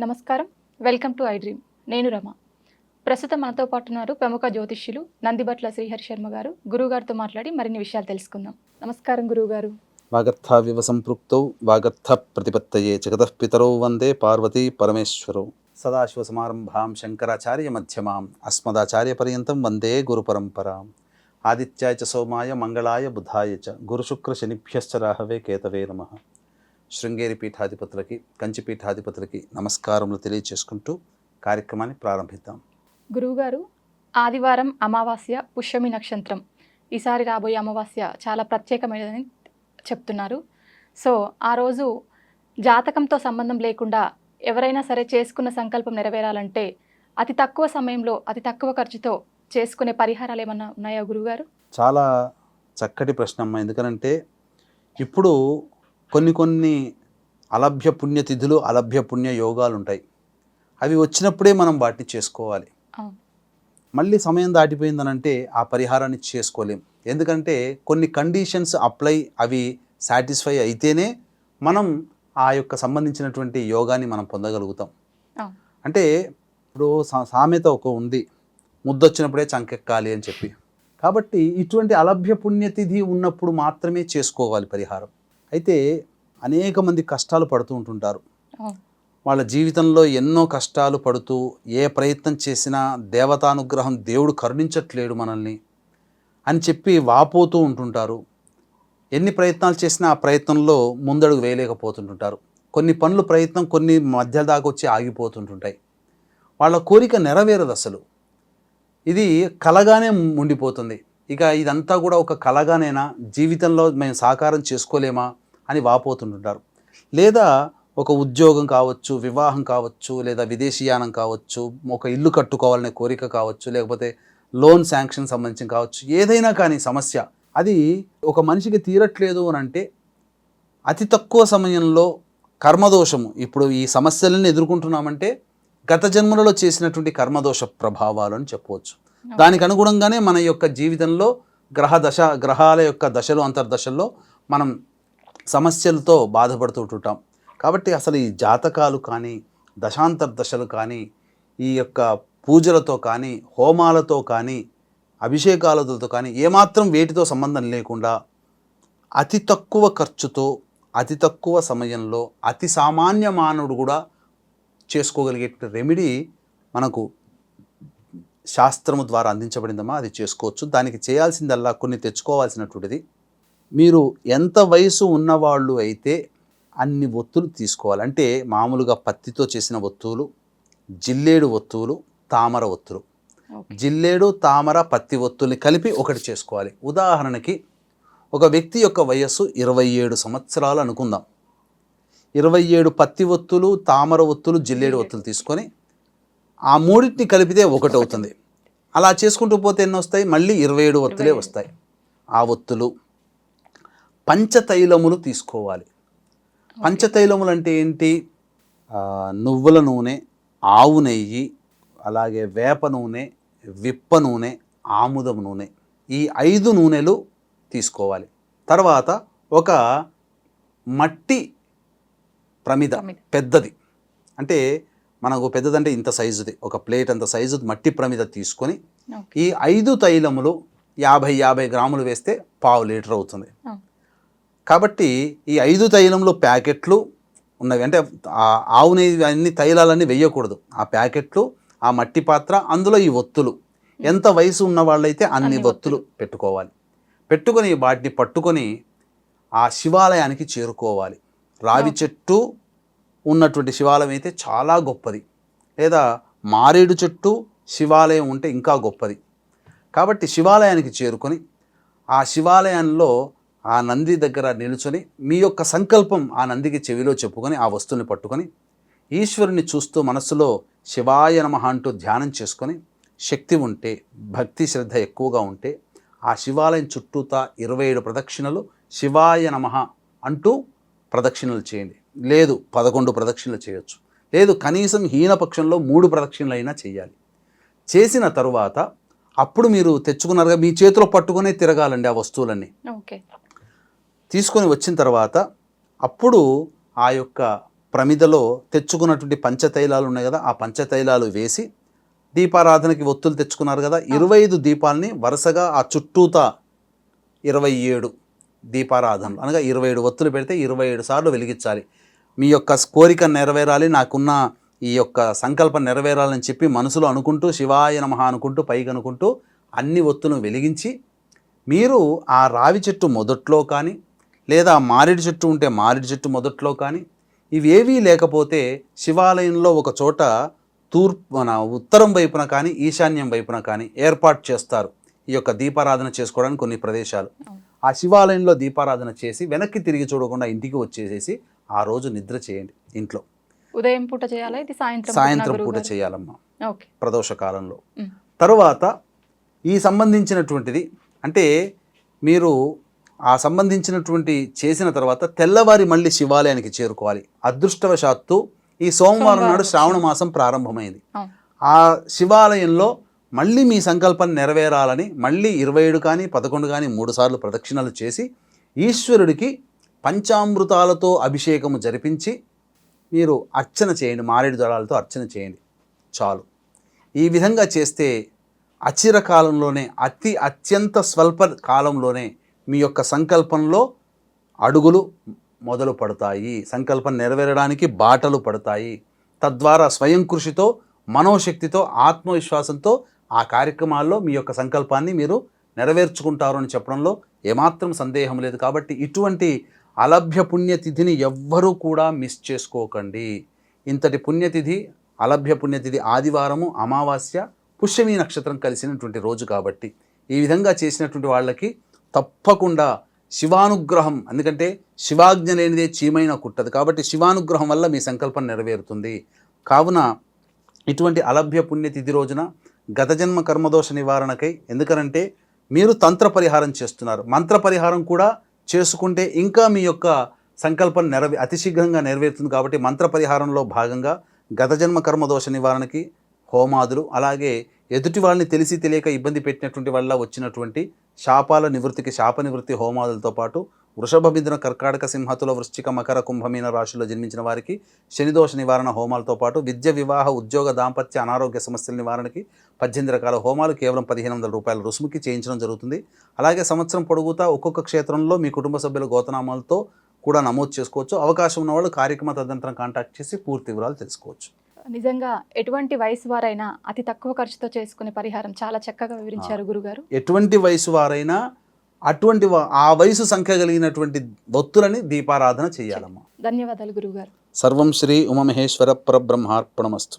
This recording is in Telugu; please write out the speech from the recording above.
నమస్కారం. Welcome to I dream. నేను రమ. ప్రస్తుతం మనతో పాటు ఉన్నారు ప్రముఖ జ్యోతిష్యులు నందిబట్ల శ్రీహరి శర్మ గారు. గురువుగారితో మాట్లాడి మరిన్ని విషయాలు తెలుసుకుందాం. నమస్కారం గురువుగారు. వాగర్థావివ సంపృక్తౌ వాగర్థ ప్రతిపత్తయే జగతః పితరౌ వందే పార్వతీ పరమేశ్వరౌ. సదాశివసమారంభాం శంకరాచార్య మధ్యమాం అస్మదాచార్య పర్యంతం వందే గురు పరంపరాం. ఆదిత్యాయ చ సోమాయ మంగళాయ బుధాయ చ గురుశుక్ర శనిభ్యశ్చ రాహవే కేతవే నమః. శృంగేరి పీఠాధిపతులకి, కంచి పీఠాధిపతులకి నమస్కారములు తెలియచేసుకుంటూ కార్యక్రమాన్ని ప్రారంభిద్దాం. గురువుగారు, ఆదివారం అమావాస్య, పుష్యమి నక్షత్రం. ఈసారి రాబోయే అమావాస్య చాలా ప్రత్యేకమైనదని చెప్తున్నారు. సో ఆ రోజు జాతకంతో సంబంధం లేకుండా ఎవరైనా సరే చేసుకున్న సంకల్పం నెరవేరాలంటే అతి తక్కువ సమయంలో అతి తక్కువ ఖర్చుతో చేసుకునే పరిహారాలు ఏమన్నా ఉన్నాయా గురువుగారు? చాలా చక్కటి ప్రశ్న అమ్మ. ఎందుకనంటే ఇప్పుడు కొన్ని అలభ్య పుణ్యతిథులు, అలభ్య పుణ్య యోగాలు ఉంటాయి. అవి వచ్చినప్పుడే మనం వాటిని చేసుకోవాలి. మళ్ళీ సమయం దాటిపోయిందనంటే ఆ పరిహారాన్ని చేసుకోలేం. ఎందుకంటే కొన్ని కండిషన్స్ అప్లై, అవి సాటిస్ఫై అయితేనే మనం ఆ యొక్క సంబంధించినటువంటి యోగాన్ని మనం పొందగలుగుతాం. అంటే ఇప్పుడు సామెత ఒక ఉంది, ముద్దొచ్చినప్పుడే చంకెక్కాలి అని చెప్పి. కాబట్టి ఇటువంటి అలభ్య పుణ్యతిథి ఉన్నప్పుడు మాత్రమే చేసుకోవాలి పరిహారం. అయితే అనేక మంది కష్టాలు పడుతూ ఉంటుంటారు. వాళ్ళ జీవితంలో ఎన్నో కష్టాలు పడుతూ ఏ ప్రయత్నం చేసినా దేవతానుగ్రహం, దేవుడు కరుణించట్లేడు మనల్ని అని చెప్పి వాపోతూ ఉంటుంటారు. ఎన్ని ప్రయత్నాలు చేసినా ఆ ప్రయత్నంలో ముందడుగు వేయలేకపోతుంటుంటారు. కొన్ని పనులు ప్రయత్నం కొన్ని మధ్య దాకా వచ్చి ఆగిపోతుంటుంటాయి. వాళ్ళ కోరిక నెరవేరదు అసలు. ఇది కలగానే ఉండిపోతుంది. ఇక ఇదంతా కూడా ఒక కలగానేనా, జీవితంలో మేము సాకారం చేసుకోలేమా అని వాపోతుంటుంటారు. లేదా ఒక ఉద్యోగం కావచ్చు, వివాహం కావచ్చు, లేదా విదేశీయానం కావచ్చు, ఒక ఇల్లు కట్టుకోవాలనే కోరిక కావచ్చు, లేకపోతే లోన్ శాంక్షన్ సంబంధించి కావచ్చు, ఏదైనా కానీ సమస్య అది ఒక మనిషికి తీరట్లేదు అని అంటే అతి తక్కువ సమయంలో కర్మదోషము, ఇప్పుడు ఈ సమస్యలను ఎదుర్కొంటున్నామంటే గత జన్మలలో చేసినటువంటి కర్మదోష ప్రభావాలు అని చెప్పవచ్చు. దానికి అనుగుణంగానే మన యొక్క జీవితంలో గ్రహాల యొక్క దశలు, అంతర్దశల్లో మనం సమస్యలతో బాధపడుతుంటాం. కాబట్టి అసలు ఈ జాతకాలు కానీ, దశాంతర్దశలు కానీ, ఈ యొక్క పూజలతో కానీ, హోమాలతో కానీ, అభిషేకాలతో కానీ ఏమాత్రం వేటితో సంబంధం లేకుండా అతి తక్కువ ఖర్చుతో, అతి తక్కువ సమయంలో, అతి సామాన్య మానవుడు కూడా చేసుకోగలిగే రెమెడీ మనకు శాస్త్రము ద్వారా అందించబడిందమ్మా. అది చేసుకోవచ్చు. దానికి చేయాల్సిందల్లా కొన్ని తెచ్చుకోవాల్సినటువంటిది, మీరు ఎంత వయసు ఉన్నవాళ్ళు అయితే అన్ని ఒత్తులు తీసుకోవాలి. అంటే మామూలుగా పత్తితో చేసిన ఒత్తులు, జిల్లేడు ఒత్తులు, తామర ఒత్తులు. జిల్లేడు, తామర, పత్తి ఒత్తుల్ని కలిపి ఒకటి చేసుకోవాలి. ఉదాహరణకి ఒక వ్యక్తి యొక్క వయస్సు 27 సంవత్సరాలు అనుకుందాం. 27 పత్తి ఒత్తులు, తామర ఒత్తులు, జిల్లేడు ఒత్తులు తీసుకొని ఆ మూడింటిని కలిపితే ఒకటి అవుతుంది. అలా చేసుకుంటూ పోతే ఎన్ని వస్తాయి? మళ్ళీ 27 ఒత్తులే వస్తాయి. ఆ ఒత్తులు పంచతైలములు తీసుకోవాలి. పంచతైలములు అంటే ఏంటి? నువ్వుల నూనె, ఆవు నెయ్యి, అలాగే వేప నూనె, విప్ప నూనె, ఆముదం నూనె, ఈ 5 నూనెలు తీసుకోవాలి. తర్వాత ఒక మట్టి ప్రమిద, పెద్దది, అంటే మనకు పెద్దదంటే ఇంత సైజుది, ఒక ప్లేట్ అంత సైజు మట్టి ప్రమిద తీసుకొని ఈ 5 తైలములు 50 గ్రాములు వేస్తే 1/2 లీటర్ అవుతుంది. కాబట్టి ఈ 5 తైలములు ప్యాకెట్లు ఉన్నవి, అంటే ఆ ఆవు నెయ్యి అన్ని తైలాలన్నీ వేయకూడదు. ఆ ప్యాకెట్లు, ఆ మట్టి పాత్ర, అందులో ఈ ఒత్తులు, ఎంత వయసు ఉన్న వాళ్ళైతే అన్ని ఒత్తులు పెట్టుకోవాలి. పెట్టుకొని వాటిని పట్టుకొని ఆ శివాలయానికి చేరుకోవాలి. రావి చెట్టు ఉన్నటువంటి శివాలయం అయితే చాలా గొప్పది, లేదా మారేడు చెట్టు శివాలయం ఉంటే ఇంకా గొప్పది. కాబట్టి శివాలయానికి చేరుకొని ఆ శివాలయంలో ఆ నంది దగ్గర నిలుచొని మీ యొక్క సంకల్పం ఆ నందికి చెవిలో చెప్పుకొని ఆ వస్తువుని పట్టుకొని ఈశ్వరుని చూస్తూ మనస్సులో శివాయ నమః అంటూ ధ్యానం చేసుకొని, శక్తి ఉంటే, భక్తి శ్రద్ధ ఎక్కువగా ఉంటే ఆ శివాలయం చుట్టూతా 27 ప్రదక్షిణలు శివాయ నమః అంటూ ప్రదక్షిణలు చేయండి. లేదు 11 ప్రదక్షిణలు చేయొచ్చు. లేదు కనీసం హీనపక్షంలో 3 ప్రదక్షిణలు అయినా చేయాలి. చేసిన తరువాత అప్పుడు మీరు తెచ్చుకున్నారుగా, మీ చేతిలో పట్టుకునే తిరగాలండి ఆ వస్తువులన్నీ. తీసుకొని వచ్చిన తర్వాత అప్పుడు ఆ యొక్క ప్రమిదలో తెచ్చుకున్నటువంటి పంచతైలాలు ఉన్నాయి కదా, ఆ పంచతైలాలు వేసి దీపారాధనకి ఒత్తులు తెచ్చుకున్నారు కదా, 25 దీపాలని వరుసగా ఆ చుట్టూతా 27 దీపారాధనలు అనగా 27 ఒత్తులు పెడితే 27 సార్లు వెలిగించాలి. మీ యొక్క కోరిక నెరవేరాలి, నాకున్న ఈ యొక్క సంకల్పం నెరవేరాలని చెప్పి మనసులో అనుకుంటూ శివాయ నమః అనుకుంటూ పైకి అనుకుంటూ అన్ని ఒత్తులను వెలిగించి మీరు ఆ రావి చెట్టు మొదట్లో కానీ లేదా మామిడి చెట్టు ఉంటే మామిడి చెట్టు మొదట్లో కానీ ఇవేవీ లేకపోతే శివాలయంలో ఒక చోట ఉత్తరం వైపున కానీ ఈశాన్యం వైపున కానీ ఏర్పాటు చేస్తారు ఈ యొక్క దీపారాధన చేసుకోవడానికి కొన్ని ప్రదేశాలు. ఆ శివాలయంలో దీపారాధన చేసి వెనక్కి తిరిగి చూడకుండా ఇంటికి వచ్చేసేసి ఆ రోజు నిద్ర చేయండి ఇంట్లో. ఉదయం పూట చేయాలా ఇది సాయంత్రం పూట చేయాలమ్మా ఓకే ప్రదోష కాలంలో. తరువాత ఈ సంబంధించినటువంటిది అంటే మీరు ఆ సంబంధించినటువంటి చేసిన తర్వాత తెల్లవారి మళ్ళీ శివాలయానికి చేరుకోవాలి. అదృష్టవశాత్తు ఈ సోమవారం నాడు శ్రావణ మాసం ప్రారంభమైంది. ఆ శివాలయంలో మళ్ళీ మీ సంకల్పం నెరవేరాలని మళ్ళీ 27 కానీ 11 కానీ 3 సార్లు ప్రదక్షిణలు చేసి ఈశ్వరుడికి పంచామృతాలతో అభిషేకము జరిపించి మీరు అర్చన చేయండి, మారేడు దళాలతో అర్చన చేయండి చాలు. ఈ విధంగా చేస్తే అచిర కాలంలోనే అత్యంత స్వల్ప కాలంలోనే మీ యొక్క సంకల్పంలో అడుగులు మొదలు పడతాయి, సంకల్పం నెరవేరడానికి బాటలు పడతాయి. తద్వారా స్వయం కృషితో మనోశక్తితో ఆత్మవిశ్వాసంతో ఆ కార్యక్రమాల్లో మీ యొక్క సంకల్పాన్ని మీరు నెరవేర్చుకుంటారు అని చెప్పడంలో ఏమాత్రం సందేహం లేదు. కాబట్టి ఇటువంటి అలభ్య పుణ్యతిథిని ఎవ్వరూ కూడా మిస్ చేసుకోకండి. ఇంతటి పుణ్యతిథి అలభ్య పుణ్యతిథి ఆదివారము, అమావాస్య, పుష్యమి నక్షత్రం కలిసినటువంటి రోజు కాబట్టి ఈ విధంగా చేసినటువంటి వాళ్ళకి తప్పకుండా శివానుగ్రహం, ఎందుకంటే శివాజ్ఞ లేనిదే చీమైన కుట్టదు కాబట్టి శివానుగ్రహం వల్ల మీ సంకల్పం నెరవేరుతుంది. కావున ఇటువంటి అలభ్య పుణ్యతిథి రోజున గత జన్మ కర్మదోష నివారణకై, ఎందుకనంటే మీరు తంత్ర పరిహారం చేస్తున్నారు, మంత్ర పరిహారం కూడా చేసుకుంటే ఇంకా మీ యొక్క సంకల్పం అతి శీఘ్రంగా నెరవేరుతుంది. కాబట్టి మంత్ర పరిహారంలో భాగంగా గత జన్మ కర్మదోష నివారణకి హోమాదులు, అలాగే ఎదుటి వాళ్ళని తెలిసి తెలియక ఇబ్బంది పెట్టినటువంటి వల్ల వచ్చినటువంటి శాపాల నివృత్తికి శాప నివృత్తి హోమాదులతో పాటు వృషభ మిథున కర్కాటక సింహతుల వృశ్చిక మకర కుంభమీన రాశుల్లో జన్మించిన వారికి శనిదోష నివారణ హోమాలతో పాటు విద్య, వివాహ, ఉద్యోగ, దాంపత్య, అనారోగ్య సమస్యల నివారణకి 18 రకాల హోమాలు కేవలం 1500 రూపాయల రుసుముకి చేయించడం జరుగుతుంది. అలాగే సంవత్సరం పొడుగుతా ఒక్కొక్క క్షేత్రంలో మీ కుటుంబ సభ్యుల గోతనామాలతో కూడా నమోదు చేసుకోవచ్చు. అవకాశం ఉన్నవాళ్ళు కార్యక్రమ తదనంతరం కాంటాక్ట్ చేసి పూర్తి వివరాలు తెలుసుకోవచ్చు. నిజంగా ఎటువంటి వయసు వారైనా అతి తక్కువ ఖర్చుతో చేసుకునే పరిహారం చాలా చక్కగా వివరించారు గురుగారు. ఎటువంటి వయసు వారైనా అటువంటి ఆ వయసు సంఖ్య కలిగినటువంటి భక్తులని దీపారాధన చేయాలమ్మా. ధన్యవాదాలు గురుగారు. సర్వం శ్రీ ఉమామహేశ్వర పరబ్రహ్మార్పణమస్తు.